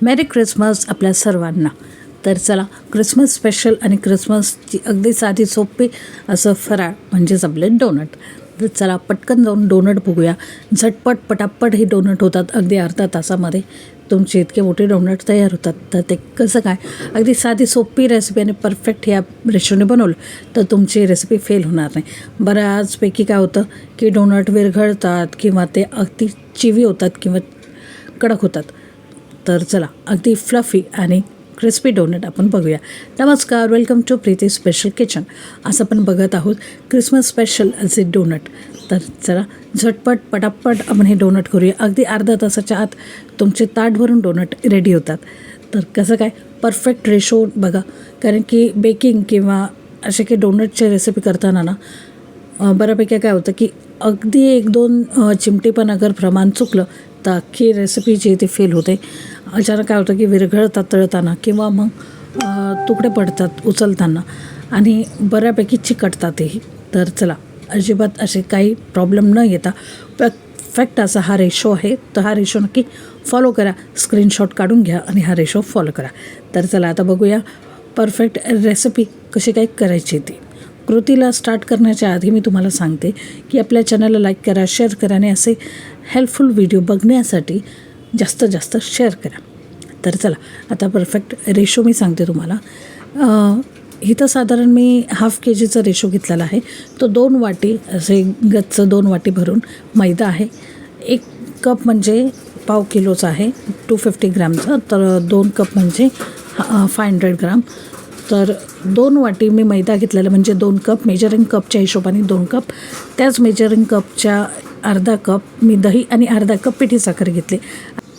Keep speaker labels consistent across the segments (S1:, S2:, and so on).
S1: मेरी Christmas आपल्या सर्वांना. तर चला, क्रिसमस स्पेशल आणि क्रिसमसची अगदी साधी सोपी असं फराळ म्हणजेच आपले डोनट. तर चला पटकन जाऊन डोनट बघूया. झटपट पटापट हे डोनट होतात. अगदी अर्धा तासामध्ये तुमचे इतके मोठे डोनट तयार होतात. तर ते कसं काय, अगदी साधी सोपी रेसिपी आणि परफेक्ट ह्या रेशोने बनवलं तर तुमची रेसिपी फेल होणार नाही. बऱ्याचपैकी काय होतं की डोनट विरघळतात किंवा ते अगदी चिवी होतात किंवा कडक होतात. तर चला, अगदी फ्लफी आणि क्रिस्पी डोनट आपण बघूया. नमस्कार, welcome to Preeti special kitchen. असं आपण बघत आहोत क्रिसमस स्पेशल असे डोनट. तर चला झटपट पटापट आपण हे डोनट करूया. अगदी अर्धा तासाच्या आत तुमचे ताट भरून डोनट रेडी होतात. तर कसं काय, परफेक्ट रेशो बघा. कारण की बेकिंग किंवा असे काही डोनटची रेसिपी करताना ना बऱ्यापैकी काय होतं की अगदी 1-2 चिमटी पण अगर प्रमाण चुकलं तर अख्खी रेसिपी जी ती फेल होते. अचानक काय होतं की विरघळतात तळताना किंवा मग तुकडे पडतात उचलताना आणि बऱ्यापैकी चिकटतातही. तर चला, अजिबात असे काही प्रॉब्लेम न येता परफेक्ट असा हा रेशो आहे. तर हा रेशो नक्की फॉलो करा. स्क्रीनशॉट काढून घ्या आणि हा रेशो फॉलो करा. तर चला आता बघूया परफेक्ट रेसिपी कशी काय करायची ती. कृतीला स्टार्ट करण्याच्या आधी मी तुम्हाला सांगते की आपल्या चॅनलला लाईक करा, शेअर करा आणि असे हेल्पफुल व्हिडिओ बघण्यासाठी जास्तीत जास्त शेअर करा. तर चला आता परफेक्ट रेशो मी सांगते तुम्हाला. इथं साधारण मी हाफ KGचा रेशो घेतलेला आहे. तो 2 वाटी असे गच्चं 2 वाटी भरून मैदा आहे. 1 कप म्हणजे पाव किलोचा आहे 250 ग्रामचा. तर 2 कप म्हणजे 500 ग्राम. तर 2 वाटी मी मैदा घेतलेला म्हणजे 2 कप. मेजरिंग कपच्या हिशोबाने 2 कप. त्याच मेजरिंग कपच्या अर्धा कप मी दही आणि अर्धा कप पिठी साखर घेतली.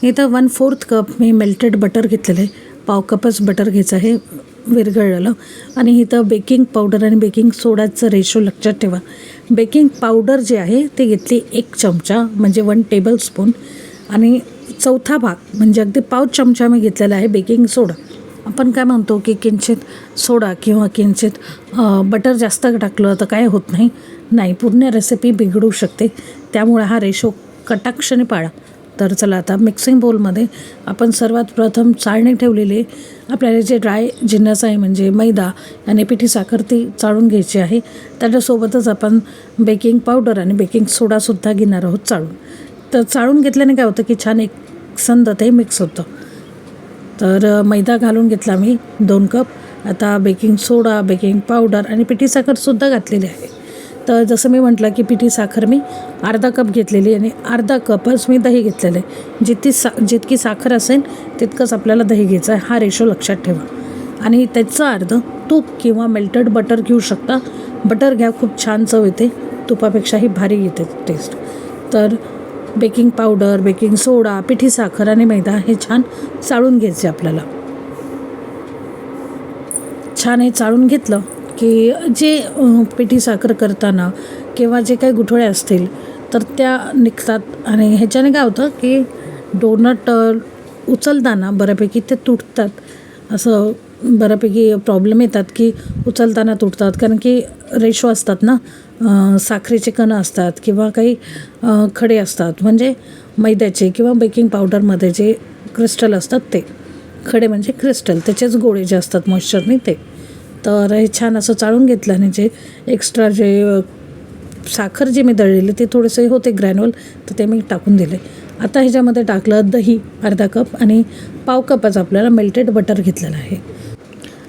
S1: इथं 1/4 कप मी मेल्टेड बटर घेतलेलं आहे. पाव कपच बटर घ्यायचं आहे विरघळलेलं. आणि इथं बेकिंग पावडर आणि बेकिंग सोडाचं रेशो लक्षात ठेवा. बेकिंग पावडर जे आहे ते घेतली 1 चमचा म्हणजे 1 टेबलस्पून. आणि चौथा भाग म्हणजे अगदी पाव चमचा मी घेतलेला आहे बेकिंग सोडा. आपण काय म्हणतो की किंचित सोडा किंवा किंचित बटर जास्त टाकलं तर काय होत नाही, पूर्ण रेसिपी बिघडू शकते. त्यामुळे हा रेशो कटाक्षाने पाळा. तर चला आता मिक्सिंग बोलमध्ये आपण सर्वात प्रथम चाळणी ठेवलेली आपल्याला जे ड्राय जिन्नस आहे म्हणजे मैदा आणि पिठी साखर ती चाळून घ्यायची आहे. त्याच्यासोबतच आपण बेकिंग पावडर आणि बेकिंग सोडासुद्धा घेणार आहोत चाळून. तर चाळून घेतल्याने काय होतं की छान एकसंध ते मिक्स होतं. तर मैदा घालून घेतला मी 2 कप. आता बेकिंग सोडा, बेकिंग पावडर आणि पिठी साखरसुद्धा घातलेली आहे. तर जसं मी म्हटलं की पिठी साखर मी अर्धा कप घेतलेली आणि अर्धा कपच मी दही घेतलेलं आहे. जितकी साखर असेल तितकंच आपल्याला दही घ्यायचं आहे. हा रेशो लक्षात ठेवा. आणि त्याचं अर्ध तूप किंवा मेल्टेड बटर घेऊ शकता. बटर घ्या, खूप छान चव येते. तुपापेक्षाही भारी येते टेस्ट. तर बेकिंग पावडर, बेकिंग सोडा, पिठी साखर आणि मैदा हे छान चाळून घ्यायचे आपल्याला. छान हे चाळून घेतलं की जे पिठी साखर करताना किंवा जे काही गुठळ्या असतील तर त्या निघतात. आणि ह्याच्याने काय होतं की डोनट उचलताना बऱ्यापैकी ते तुटतात. असं बऱ्यापैकी प्रॉब्लेम येतात की उचलताना तुटतात. कारण की रेशो असतात ना, साखरेचे कणं असतात किंवा काही खडे असतात म्हणजे मैद्याचे किंवा बेकिंग पावडरमध्ये जे क्रिस्टल असतात ते खडे म्हणजे क्रिस्टल, त्याचेच गोळे जे असतात मॉइश्चरने ते. तर हे छान असं चाळून घेतलं आणि जे एक्स्ट्रा जे साखर जे मी दळलेली ते थोडेसे होते ग्रॅन्युअल तर ते मी टाकून दिले. आता ह्याच्यामध्ये टाकलं दही अर्धा कप आणि पाव कपच आपल्याला मेल्टेड बटर घेतलेलं आहे.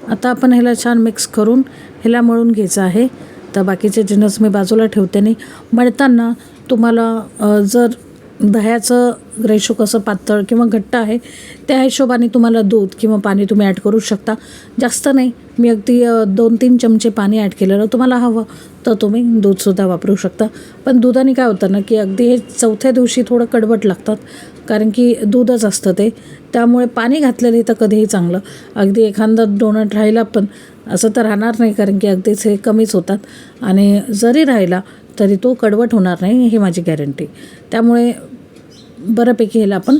S1: आता आपण ह्याला छान मिक्स करून ह्याला मळून घ्यायचं आहे. तर बाकीचे जिन्नस मी बाजूला ठेवते. नाही मळताना तुम्हाला जर दह्याचं रेशो कसं पातळ किंवा घट्ट आहे त्या हिशोबाने तुम्हाला दूध किंवा पाणी तुम्ही ॲड करू शकता. जास्त नाही, मी अगदी 2-3 चमचे पाणी ॲड केलेलं. तुम्हाला हवं तर तुम्ही दूधसुद्धा वापरू शकता. पण दुधाने काय होतं ना की अगदी हे चौथ्या दिवशी थोडं कडवट लागतात कारण की दूधच असतं ते. त्यामुळे पाणी घातलेलं तर कधीही चांगलं. अगदी एखादा डोनट राहिला पण असं तर राहणार नाही कारण की अगदीच हे कमीच होतात. आणि जरी राहिला तरी तो कडवट होणार नाही, ही माझी गॅरंटी. त्यामुळे बऱ्यापैकी ह्याला आपण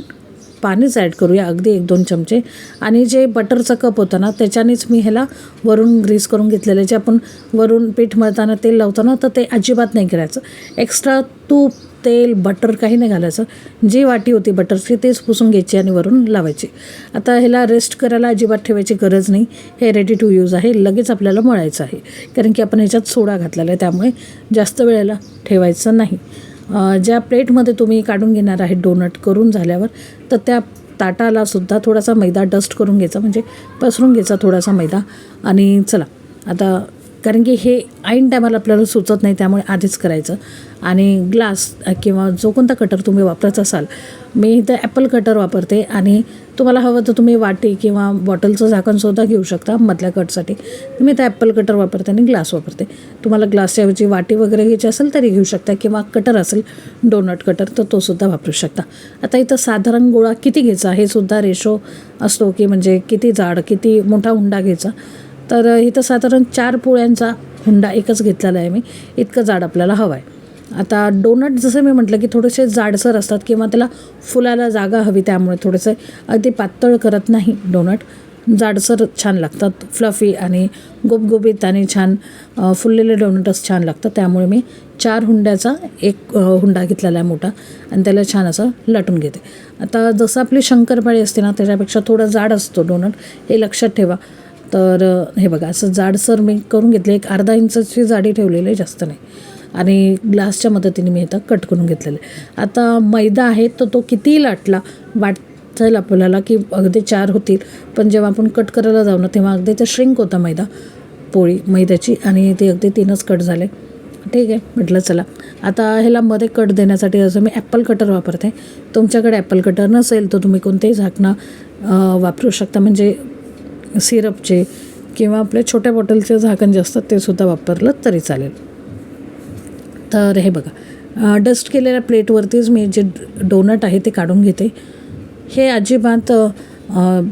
S1: पाणीच ॲड करूया, अगदी 1-2 चमचे. आणि जे बटरचा कप होता ना त्याच्यानेच मी ह्याला वरून ग्रीस करून घेतलेलं. जे आपण वरून पीठ मळताना तेल लावताना तर ते अजिबात नाही करायचं. एक्स्ट्रा तूप तेल बटर काही नाही घालायचं. जी वाटी होती बटरची तेच पुसून घ्यायची आणि वरून लावायची. आता ह्याला रेस्ट करायला अजिबात ठेवायची गरज नाही. हे रेडी टू यूज आहे. लगेच आपल्याला मळायचं आहे, कारण की आपण ह्याच्यात सोडा घातलेला आहे, त्यामुळे जास्त वेळेला ठेवायचं नाही. ज्या प्लेटमध्ये तुम्ही काढून घेणार आहे डोनट करून झाल्यावर, तर त्या ताटालासुद्धा थोडासा मैदा डस्ट करून घ्यायचा, म्हणजे पसरून घ्यायचा थोडासा मैदा. आणि चला आता, कारण की हे ऐन टायमाला आपल्याला सुचत नाही, त्यामुळे आधीच करायचं. आणि ग्लास किंवा जो कोणता कटर तुम्ही वापरत असाल, मी इथं ॲपल कटर वापरते. आणि तुम्हाला हवं तर तुम्ही वाटी किंवा बॉटलचं झाकणसुद्धा घेऊ शकता मधल्या कटसाठी. मी तर ॲपल कटर वापरते आणि ग्लास वापरते. तुम्हाला ग्लासच्या ऐवजी वाटी वगैरे घ्यायची असेल तरी घेऊ शकता, किंवा कटर असेल डोनट कटर तर तोसुद्धा वापरू शकता. आता इथं साधारण गोळा किती घ्यायचा हे सुद्धा रेशो असतो, की म्हणजे किती जाड किती मोठा हुंडा घ्यायचा. तर इथं साधारण 4 पोळ्यांचा हुंडा एकच घेतलेला आहे मी, इतकं जाड आपल्याला हवं आहे. आता डोनट जसं मी म्हटलं की थोडेसे जाडसर असतात, किंवा त्याला फुलायला जागा हवी, त्यामुळे थोडंसं अगदी पातळ करत नाही डोनट. जाडसर छान लागतात, फ्लफी आणि गुबगुबीत आणि छान फुललेले डोनटच छान लागतं. त्यामुळे मी 4 हुंड्याचा एक हुंडा घेतलेला आहे मोठा, आणि त्याला छान असं लाटून घेते. आता जसं आपली शंकरपाळी असते ना, त्याच्यापेक्षा थोडं जाड असतो डोनट, हे लक्षात ठेवा. तर हे बघा असं जाडसर मी करून घेतले. एक अर्धा इंचाची जाडी ठेवलेली आहे, जास्त नाही. आणि ग्लासच्या मदतीने मी आता कट करून घेतलेलं आहे. आता मैदा आहे तर तो कितीही लाटला वाटेल आपल्याला की अगदी 4 होतील, पण जेव्हा आपण कट करायला जाऊ ना, तेव्हा अगदी ते श्रिंक होतं मैदा, पोळी मैद्याची, आणि ते अगदी 3च कट झाले. ठीक आहे, म्हटलं चला आता ह्याला मध्ये कट देण्यासाठी असं मी ॲपल कटर वापरते. तुमच्याकडे ॲपल कटर नसेल तर तुम्ही कोणतेही झाकणं वापरू शकता, म्हणजे सिरपचे किंवा आपल्या छोट्या बॉटलचे झाकण जे असतात ते सुद्धा वापरलं तरी चालेल. तर हे बघा डस्ट केलेल्या प्लेटवरतीच मी जे डोनट आहे ते काढून घेते. हे अजिबात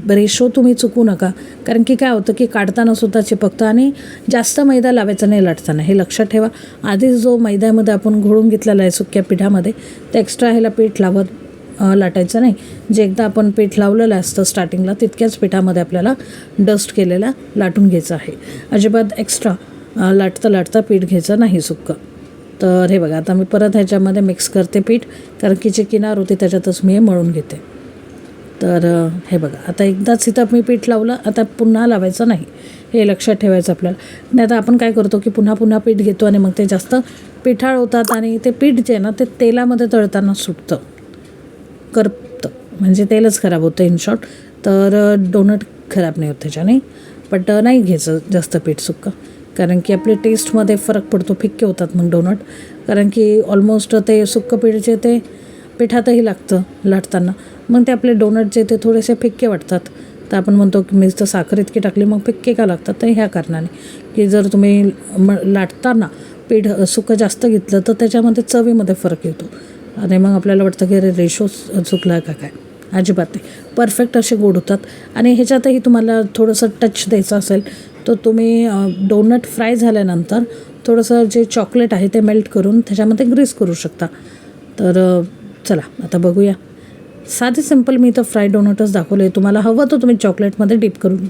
S1: रेशो तुम्ही चुकू नका, कारण की काय होतं की काढतानासुद्धा चिपकतं आणि जास्त मैदा लावायचा नाही लाटताना, हे लक्षात ठेवा. आधीच जो मैद्यामध्ये आपण घोळून घेतलेला आहे सुक्या पिठामध्ये, ते एक्स्ट्रा ह्याला पीठ लावत लाटायचं नाही. जे एकदा आपण पीठ लावलेलं असतं स्टार्टिंगला, तितक्याच पिठामध्ये आपल्याला डस्ट केलेला लाटून घ्यायचं आहे. अजिबात एक्स्ट्रा लाटता पीठ घ्यायचं नाही सुक्कं. तर हे बघा आता मी परत ह्याच्यामध्ये मिक्स करते पीठ, कारण की जे किनार होते त्याच्यातच मी हे मळून घेते. तर हे बघा आता एकदाच इथं मी पीठ लावलं, आता पुन्हा लावायचं नाही, हे लक्षात ठेवायचं आपल्याला. नाही आता आपण काय करतो की पुन्हा पीठ घेतो आणि मग ते जास्त पिठाळ होतात, आणि ते पीठ जे आहे ना ते तेलामध्ये तळताना सुटतं, करपतं, म्हणजे तेलच खराब होतं इन शॉर्ट. तर डोनट खराब नाही होत त्याच्याने. बट नाही घ्यायचं जास्त पीठ सुक्कं, कारण की आपल्या टेस्टमध्ये फरक पडतो, फिक्के होतात मग डोनट. कारण की ऑलमोस्ट ते सुक्कं पीठ जे ते पिठातही लागतं लाटताना, मग ते आपले डोनट जे ते थोडेसे फिक्के वाटतात. तर आपण म्हणतो की मी तर साखर इतकी टाकली मग फिक्के का लागतात, तर ह्या कारणाने की जर तुम्ही लाटताना पीठ सुकं जास्त घेतलं तर त्याच्यामध्ये चवीमध्ये फरक येतो, आणि मग आपल्याला वाटतं की अरे रेशो चुकला का काय. अजिबात नाही, परफेक्ट असे गोड होतात. आणि ह्याच्यातही तुम्हाला थोडंसं टच द्यायचं असेल तर तुम्ही डोनट फ्राय झाल्यानंतर थोडंसं जे चॉकलेट आहे ते मेल्ट करून त्याच्यामध्ये ग्रीस करू शकता. तर चला आता बघूया. साधे सिंपल मी इथं फ्राय डोनटच दाखवले. तुम्हाला हवं तर तुम्ही चॉकलेटमध्ये डिप करून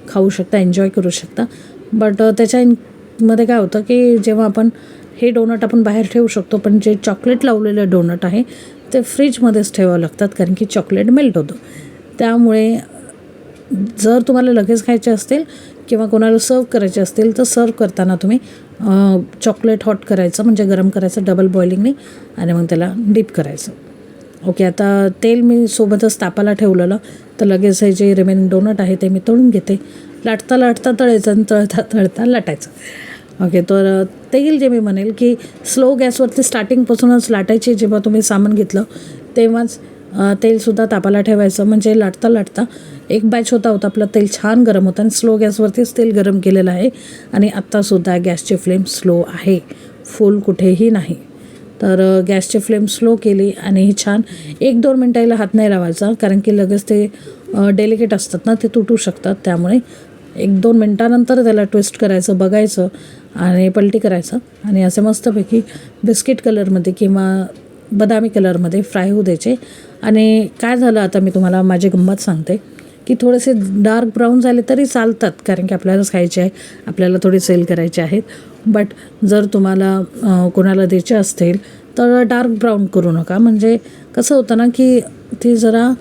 S1: खाऊ शकता, एन्जॉय करू शकता. बट त्याच्यामध्ये काय होतं की जेव्हा आपण हे डोनट आपण बाहेर ठेवू शकतो, पण जे चॉकलेट लावलेलं डोनट आहे ते फ्रीजमध्येच ठेवावं लागतात, कारण की चॉकलेट मेल्ट होतं. त्यामुळे जर तुम्हाला लगेच खायचे असतील किंवा कोणाला सर्व करायचे असतील तर सर्व करताना तुम्ही चॉकलेट हॉट करायचं, म्हणजे गरम करायचं डबल बॉइलिंगने, आणि मग त्याला डीप करायचं. ओके, आता तेल मी सोबतच तापाला ठेवलेलं, तर लगेच हे जे रिमेनिंग डोनट आहे ते मी तळून घेते. लाटता तळायचं आणि तळता लाटायचं. ओके, तर तेल जे मी म्हणेल की स्लो गॅसवरती स्टार्टिंगपासूनच लाटायची. जेव्हा तुम्ही सामान घेतलं तेव्हाच तेलसुद्धा तापाला ठेवायचं, म्हणजे लाटता एक बॅच होता आपलं तेल छान गरम होतं, आणि स्लो गॅसवरतीच तेल गरम केलेलं आहे. आणि आत्तासुद्धा गॅसची फ्लेम स्लो आहे, फुल कुठेही नाही. तर गॅसची फ्लेम स्लो केली आणि छान 1-2 मिनटाला हात नाही लावायचा, कारण की लगेच ते डेलिकेट असतात ना, ते तुटू शकतात. त्यामुळे 1-2 मिनटानंतर त्याला ट्विस्ट करायचं, बघायचं आणि पलटी करायचं, आणि असे मस्तपैकी बिस्किट कलरमध्ये किंवा बदामी कलरमध्ये फ्राय होऊ द्यायचे. आणि काय झालं आता मी तुम्हाला माझी गंमत सांगते की थोडेसे डार्क ब्राऊन झाले तरी चालतात, कारण की आपल्यालाच खायचे आहे, आपल्याला थोडे सेल करायचे आहेत. बट जर तुम्हाला कोणाला द्यायचे असतील तर डार्क ब्राऊन करू नका. म्हणजे कसं होतं ना की ती जरा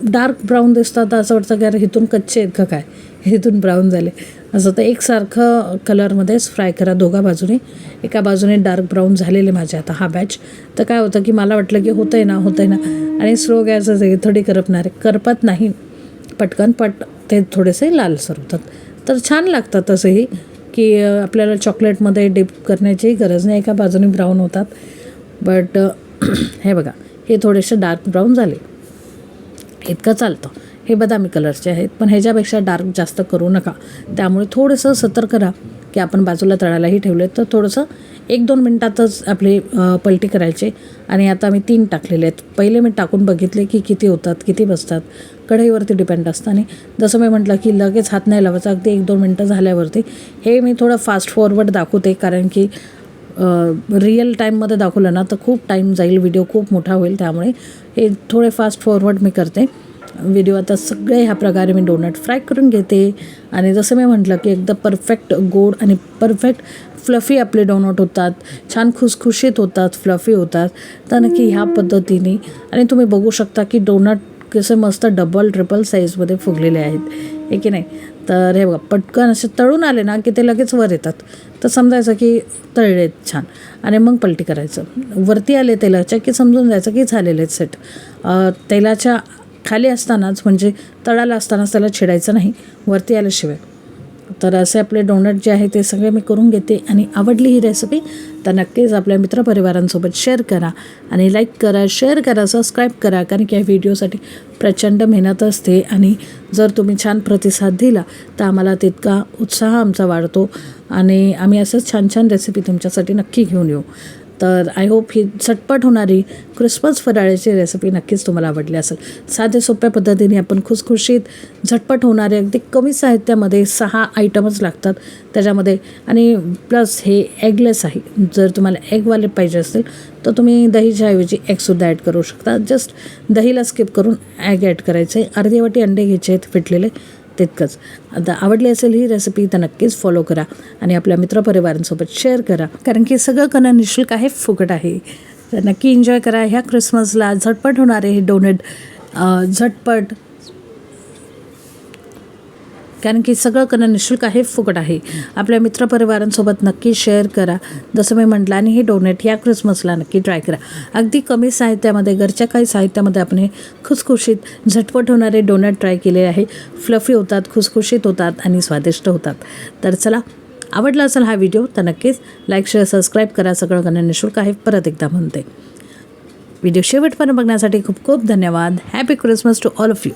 S1: डार्क ब्राऊन दिसतात तर असं वाटतं की अरे इथून कच्चे आहेत का काय, इथून ब्राऊन झाले असं. तर एकसारखं कलरमध्येच फ्राय करा दोघा बाजूने. एका बाजूने डार्क ब्राऊन झालेले माझे आता हा बॅच. तर काय होतं की मला वाटलं की होतं आहे ना आणि स्लो गॅसच आहे, थोडी करपत नाही पटकन, ते थोडेसे लालसर होतात. तर छान लागतात तसेही की आपल्याला चॉकलेटमध्ये डिप करण्याची गरज नाही, एका बाजूने ब्राऊन होतात. बट हे बघा हे थोडेसे डार्क ब्राऊन झाले, इतकं चालतं. हे बदामी कलरचे आहेत पण ह्याच्यापेक्षा डार्क जास्त करू नका. त्यामुळे थोडंसं सतर्क राहा की आपण बाजूला तळायलाही ठेवले तर थोडंसं 1-2 मिनटातच आपली पलटी करायचे. आणि आता मी 3 टाकलेले आहेत. पहिले मी टाकून बघितले की किती होतात, किती बसतात, कढईवरती डिपेंड असतं. आणि जसं मी म्हटलं की लगेच हात नाही लावायचा, अगदी 1-2 मिनटं झाल्यावरती. हे मी थोडं फास्ट फॉरवर्ड दाखवते कारण की रिअल टाईममध्ये दाखवलं ना तर खूप टाईम जाईल, व्हिडिओ खूप मोठा होईल. त्यामुळे हे थोडे फास्ट फॉरवर्ड मी करते व्हिडिओ. आता सगळे ह्या प्रकारे मी डोनट फ्राय करून घेते. आणि जसं मी म्हटलं की एकदम परफेक्ट गोड आणि परफेक्ट फ्लफी आपले डोनट होतात, छान खुसखुशीत होतात, फ्लफी होतात. तर नक्की ह्या पद्धतीने. आणि तुम्ही बघू शकता की डोनट कसे मस्त डबल ट्रिपल साईजमध्ये फुगलेले आहेत, हे की नाही. तर हे बघा पटकन असे तळून आले ना की ते लगेच वर येतात. तर समजायचं की तळलेत छान. आणि मग पलटी करायचं. वरती आले तेलाच्या की समजून जायचं की झालेले आहेत सेट. तेलाच्या खाली असतानाच म्हणजे तळाला असतानाच त्याला छेडायचं नाही वरती आल्याशिवाय. तर असे आपले डोनट जे आहे ते सगळे मी करून घेते. आणि आवडली ही रेसिपी तर नक्कीच आपल्या मित्रपरिवारांसोबत शेअर करा आणि लाईक करा, शेअर करा, सबस्क्राईब करा. कारण की या व्हिडिओसाठी प्रचंड मेहनत असते आणि जर तुम्ही छान प्रतिसाद दिला तर आम्हाला तितका उत्साह आमचा वाढतो आणि आम्ही असंच छान छान रेसिपी तुमच्यासाठी नक्की घेऊन येऊ. तर आय होप ही झटपट होणारी क्रिसमस फराळाची रेसिपी नक्कीच तुम्हाला आवडली असेल. साध्या सोप्या पद्धतीने आपण खुसखुशीत झटपट होणारे अगदी कमी साहित्यामध्ये 6 आयटमच लागतात त्याच्यामध्ये. आणि प्लस हे एगलेस आहे. जर तुम्हाला एगवाले पाहिजे असेल तर तुम्ही दहीच्या ऐवजी एगसुद्धा ॲड करू शकता. जस्ट दहीला स्किप करून ॲग ॲड करायचे. अर्धी वाटी अंडे घ्यायचे आहेत फिटलेले, तितकंच. आता आवडली असेल ही रेसिपी तर नक्कीच फॉलो करा आणि आपल्या मित्रपरिवारांसोबत शेअर करा. कारण की सगळं करणं निःशुल्क आहे, फुकट आहे. तर नक्की एन्जॉय करा ह्या क्रिसमसला. झटपट होणारे हे डोनट झटपट, कारण की सगळं करणं निःशुल्क आहे, फुकट आहे. आपल्या मित्रपरिवारांसोबत नक्की शेअर करा जसं मी म्हटलं. आणि हे डोनट या क्रिसमसला नक्की ट्राय करा. अगदी कमी साहित्यामध्ये, घरच्या काही साहित्यामध्ये आपण हे खुसखुशीत झटपट होणारे डोनट ट्राय केले आहे. फ्लफी होतात, खुसखुशीत होतात आणि स्वादिष्ट होतात. तर चला, आवडला असेल हा व्हिडिओ तर नक्कीच लाईक, शेअर, सबस्क्राईब करा. सगळं करणं निःशुल्क आहे, परत एकदा म्हणते. व्हिडिओ शेवटपर्यंत बघण्यासाठी खूप खूप धन्यवाद. Happy Christmas to all of you.